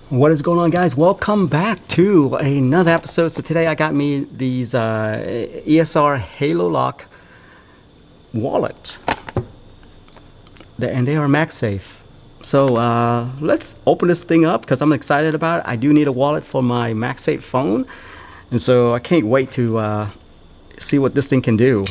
What is going on, guys? Welcome back to another episode. So today I got me these ESR HaloLock wallet, and they are MagSafe. So let's open this thing up because I'm excited about it. I do need a wallet for my MagSafe phone, and so I can't wait to see what this thing can do.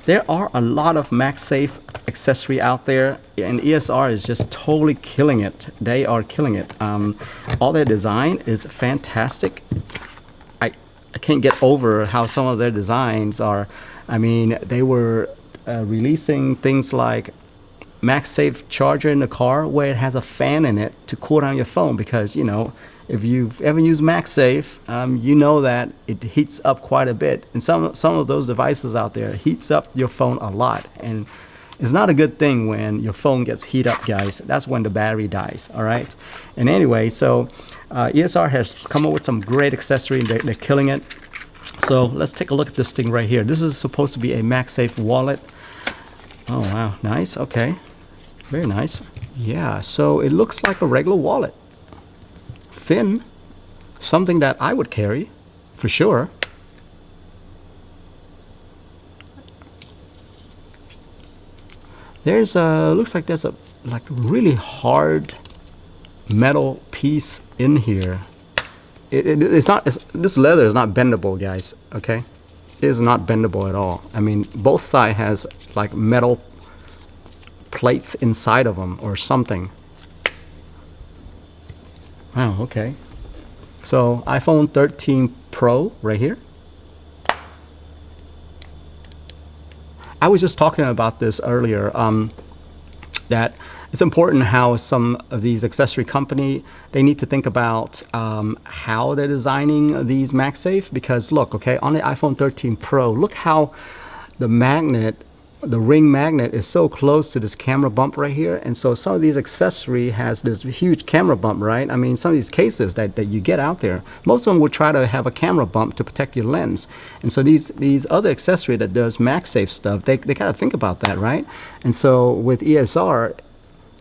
There are a lot of MagSafe accessory out there, and ESR is just totally killing it. They are killing it. All their design is fantastic. I can't get over how some of their designs are. I mean, they were releasing things like MagSafe charger in the car where it has a fan in it to cool down your phone, because you know, if you've ever used MagSafe, you know that it heats up quite a bit, and some of those devices out there heats up your phone a lot, and it's not a good thing when your phone gets heat up, guys. That's when the battery dies. All right. And anyway, so ESR has come up with some great accessory. They're killing it. So let's take a look at this thing right here. This is supposed to be a MagSafe wallet. Oh wow, nice. Okay, very nice. Yeah, so it looks like a regular wallet. Thin, something that I would carry for sure. There's looks like there's a really hard metal piece in here. It's not, this leather is not bendable, guys. Okay, it is not bendable at all. I mean, both sides has like metal plates inside of them or something. Wow, okay. So iPhone 13 Pro right here. I was just talking about this earlier, that it's important how some of these accessory company, they need to think about how they're designing these MagSafe, because look, okay, on the iPhone 13 Pro, look how the magnet, the ring magnet is so close to this camera bump right here. And so some of these accessory has this huge camera bump, right? I mean, some of these cases that you get out there, most of them would try to have a camera bump to protect your lens. And so these other accessory that does MagSafe stuff, they gotta think about that, right? And so with ESR,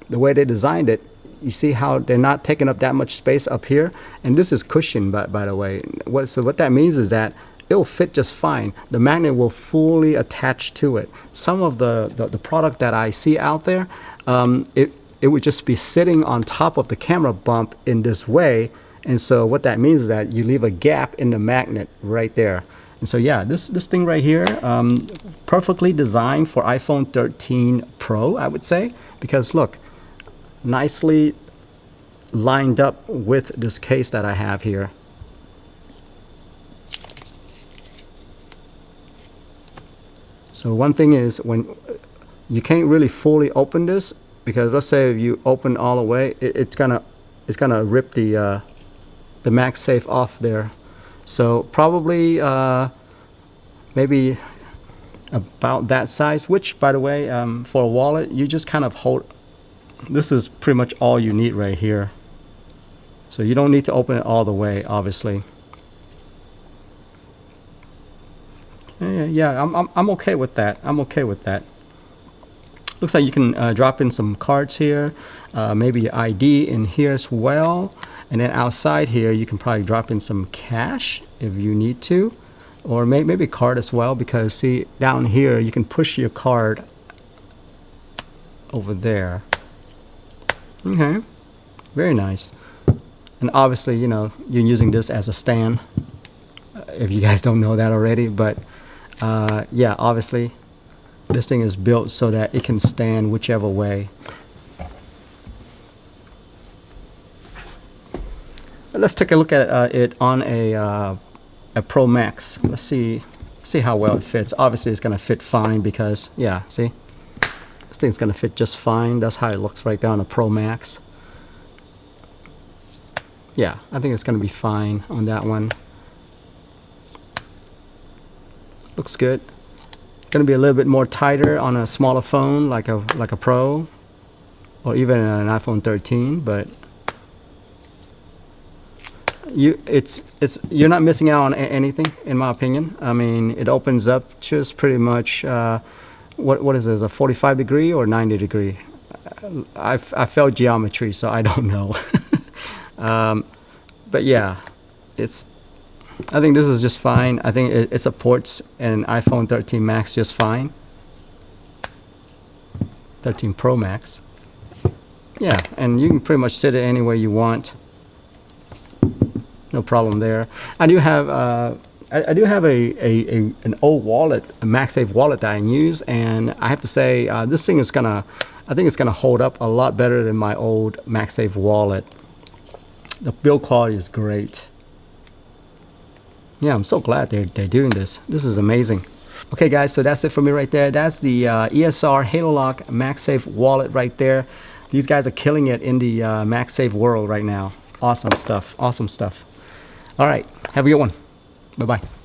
the way they designed it, you see how they're not taking up that much space up here. And this is cushioned, by the way. So what that means is that it'll fit just fine. The magnet will fully attach to it. Some of the product that I see out there, it would just be sitting on top of the camera bump in this way. And so what that means is that you leave a gap in the magnet right there. And so yeah, this thing right here, perfectly designed for iPhone 13 Pro, I would say, because look, nicely lined up with this case that I have here. So one thing is, when you can't really fully open this, because let's say if you open all the way, it's gonna rip the MagSafe off there. So probably maybe about that size. Which, by the way, for a wallet, you just kind of hold. This is pretty much all you need right here. So you don't need to open it all the way, obviously. Yeah, I'm okay with that. I'm okay with that. Looks like you can drop in some cards here, maybe your ID in here as well, and then outside here you can probably drop in some cash if you need to, or maybe a card as well, because see down here you can push your card over there. Okay, very nice. And obviously, you know, you're using this as a stand, if you guys don't know that already, but yeah, obviously this thing is built so that it can stand whichever way. Let's take a look at it on a Pro Max. Let's see how well it fits. Obviously it's gonna fit fine, because yeah, see, this thing's gonna fit just fine. That's how it looks right there on a Pro Max. Yeah, I think it's gonna be fine on that one. Looks good. Gonna be a little bit more tighter on a smaller phone like a Pro, or even an iPhone 13, but you're not missing out on anything, in my opinion. I mean, it opens up just pretty much what is this, a 45 degree or 90 degree? I failed geometry, so I don't know. But yeah, I think this is just fine. I think it supports an iPhone 13 Max just fine. 13 Pro Max. Yeah, and you can pretty much sit it anywhere you want. No problem there. I do have an old wallet, a MagSafe wallet that I use, and I have to say this thing is I think it's gonna hold up a lot better than my old MagSafe wallet. The build quality is great. Yeah, I'm so glad they're doing this. This is amazing. Okay, guys, so that's it for me right there. That's the ESR HaloLock MagSafe wallet right there. These guys are killing it in the MagSafe world right now. Awesome stuff. Awesome stuff. All right, have a good one. Bye-bye.